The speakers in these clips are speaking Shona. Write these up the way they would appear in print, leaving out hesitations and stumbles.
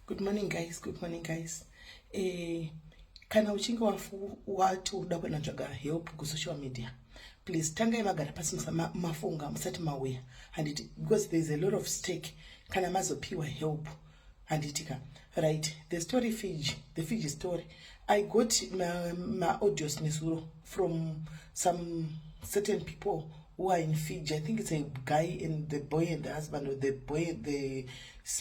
Good morning, guys. Good morning, guys. Kana uchinge watu uda kunatsvaga help ku social media, please tangai magara pasi mafunga musati mauya handiti, because there is a lot of stake kana mazopiwa help handitika. Right, the story the Fiji story, I got my audios nesuro from some certain people who are in Fiji. I think it's a guy and the boy and the husband, or the boy and the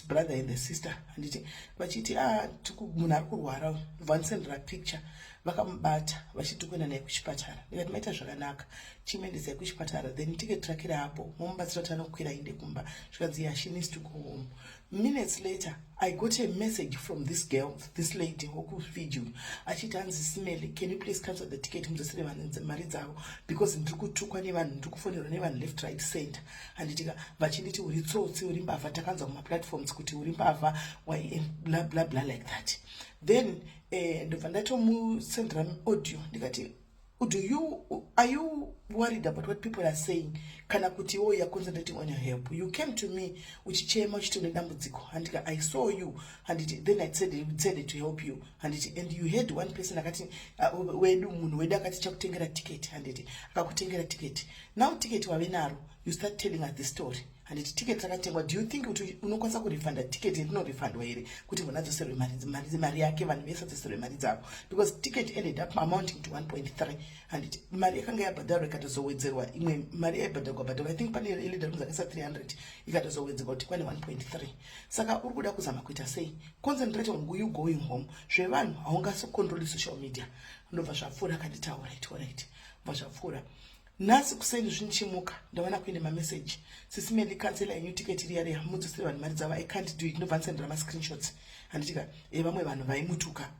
brother and the sister. And it, vachiti munhu ari kurwara vanosendera picture vakamubata vachitukwenda naye kuchipatara. Ndikati maita zvakanaka, chimuendesai kuchipatara, then ticket rake rapo momubatsira kuti anokwira aende kumba. Zvikanzi yeah, she needs to go home. Minutes later, I got a message from this girl, this lady who Fiji. Achiti hanzi Smelly, can you please cancel the ticket mudzosere mari dzavo, because ndiri kutukwa nevanhu, ndiri kufonerwa nevanhu left right center. Handitika vachinditi uri tsotsi, uri mbavha, takanzwa kuma platforms kuti uri mbavha, why blah blah blah like that. Then ndobva ndatomusendera audio ndikati, are you worried about what people are saying? Kana kuti you're concentrating on your help. You came to me uchichema uchitone dambudziko, and I saw you, and then I said it to help you, and you had one person akati wedu munhu wedu akati chakutengera ticket, and akakutengera ticket. Now ticket wavenaro, you start telling us the story. And it ticket rakatengwa, do you think unokwanisa kurefunda ticket inorefundawa here kuti munhu adzosere mari yake, vanhu vese adzosere mari dzavo? Because ticket ended up amounting to 1.3, and mari yakanga yabhadharwa ikatozowedzerwa imwe mari yaibhadharwa, I think pane ilida kunzakisa 300 ikatozowedzerwa kuti kwane 1.3. Saka uri kuda kuzama kuita sei? Concentrate on you going home. Zvevanhu haungasocontrol social media. Ndobva zvapfuura akanditi alright zvapfuura. Nasi kuseni zvinichimuka ndawana kuenda mamessage, SIS MELLY cancel a new ticket riya mudzosere vanhu mari dzavo, I can't do it. Ndobva ndisendera screenshots handitika vamwe vanhu vaimutuka,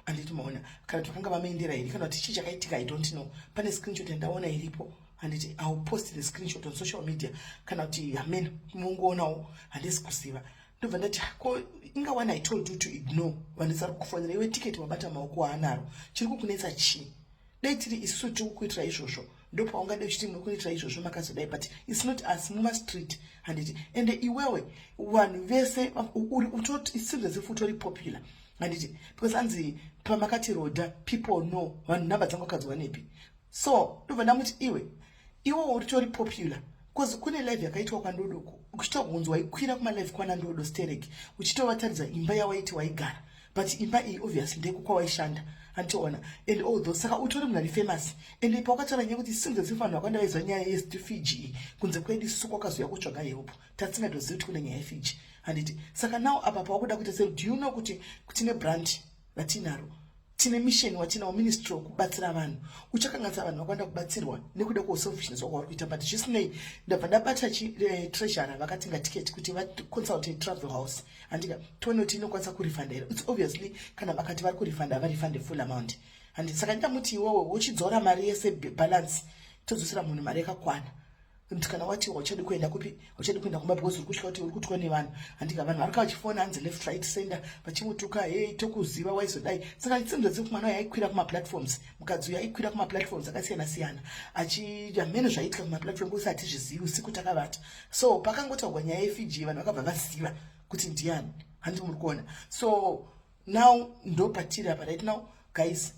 handiti maona kana takanga vameendera here kana kuti chii chakaitika, I don't know. Pane screenshot yandaona iripo, handiti I will post the screenshot on social media kana kuti amen mungoonawo, handisi kuziva. Ndobva ndati ko inga when I told you to ignore vanisari kufonera iwe ticket wabata maoko aanaro, chiri kukunetsa chii? Dai tiri isusu tiri kuitira izvozvo ndopa ungade uchiti muri kuitira izvozvo makazodai, but it's not us, muma street handiti. Ende iwewe vanhu vese seems as if utori popular handiti, because anzi pamakati roda people know vanhu nhamba dzangu akadzwa nepi. So ndobva ndamuti iwe uritori popular, because kune live yakaitwa kwandodoko uchitogunzwa waikwira kuma live kwana ndodo stereki uchitovatadza imba yawaiti waigara, but imba iyi obviously ndeko kwawaishanda antiona, and all those. Saka utori munhu ari famous, and ipo wakataura nyaya kuti since zifanhu vakanda vaizwa nyaya yeFiji kunze kwedu isusu kwakazouya kutsvaga help, tatisingatozivi kuti kune nyaya yeFiji handiti. Saka now apa pawakuda kuita sei, do you know kuti tine brand ratinaro, tine mission watinawo, ministry wokubatsira vanhu, uchakanganisa vanhu vakanda kubatsirwa nekuda kweselfishness wakauri kuita. But zvisinei ndabva ndabata treasurer vakatenga ticket kuti vaconsulte travel house, handika tione kuti inokwanisa kurefunda here. It's obviously kana vakati vari kurefunda havarifunde full amount, and saka ndamuti iwewe uchidzora mari yese balance todzosera munhu mari yakakwana. Kana wati uchade kuenda kupi, uchade kuenda kumba, because uri kusvika kuti uri kutwa nevanhu, handika vanhu vari kachifona hanzi left right center vachimutuka, hey tokuziva waizodai. Saka itsinzo dzimwana yaikwira kuma platforms, mukadzi yaikwira kuma platforms akasiyana siyana achiyamene zvaitika kuma platform kusi atizvizivi usiku takavata. So pakangotaurwa nyaya yeFiji vanhu vakabva vaziva kuti ndiani, handi muri kuona. So now ndo patiri apa right now guys,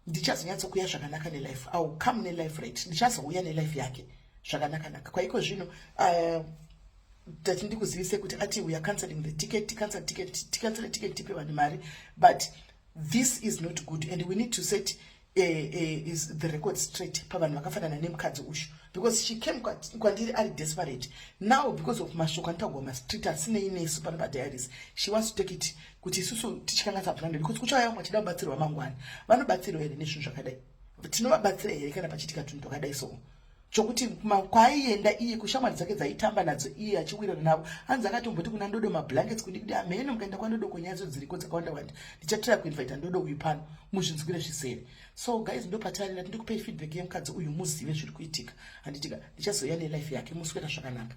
ndichazonyatsokuya zvakanaka nelife, au come nelife right, ndichazouya nelife yake zvakanaka. Kwaiko zvino tati ndikuzivise kuti ati we are cancelling the ticket, cancel ticket tipe vanhu mari, but this is not good, and we need to set is the record straight pavanhu vakafanana nemukadzi ushu, because she came kwandiri ari desperate now because of mashoko anotagwa mastreet asinei nesu pano padiaries. She wants to take it kuti isusu tichikanganisa branded, kuti kuchauya vamwe vachida kubatsirwa mangwana, vanobatsirwa here nezvinhu zvakadai, tinovabatsira here kana pachitika tunhu twakadai. So chokuti kwaienda iye kushamwari dzake dzaitamba nadzo iye achiwirana navo, hanzi akatomboti kuna ndodo mablankets kudikudi amene mukaenda kwandodo kunyadzo dziriko dzakawanda wanda, ndichatira kuinvita ndodo uyu pano muzvinzwire zvisere. So guys, ndo patarira ndikupei feedback yemukadzi uyu muzive zviri kuitika, handitika ndichazoya nelife yake muswera zvakanaka.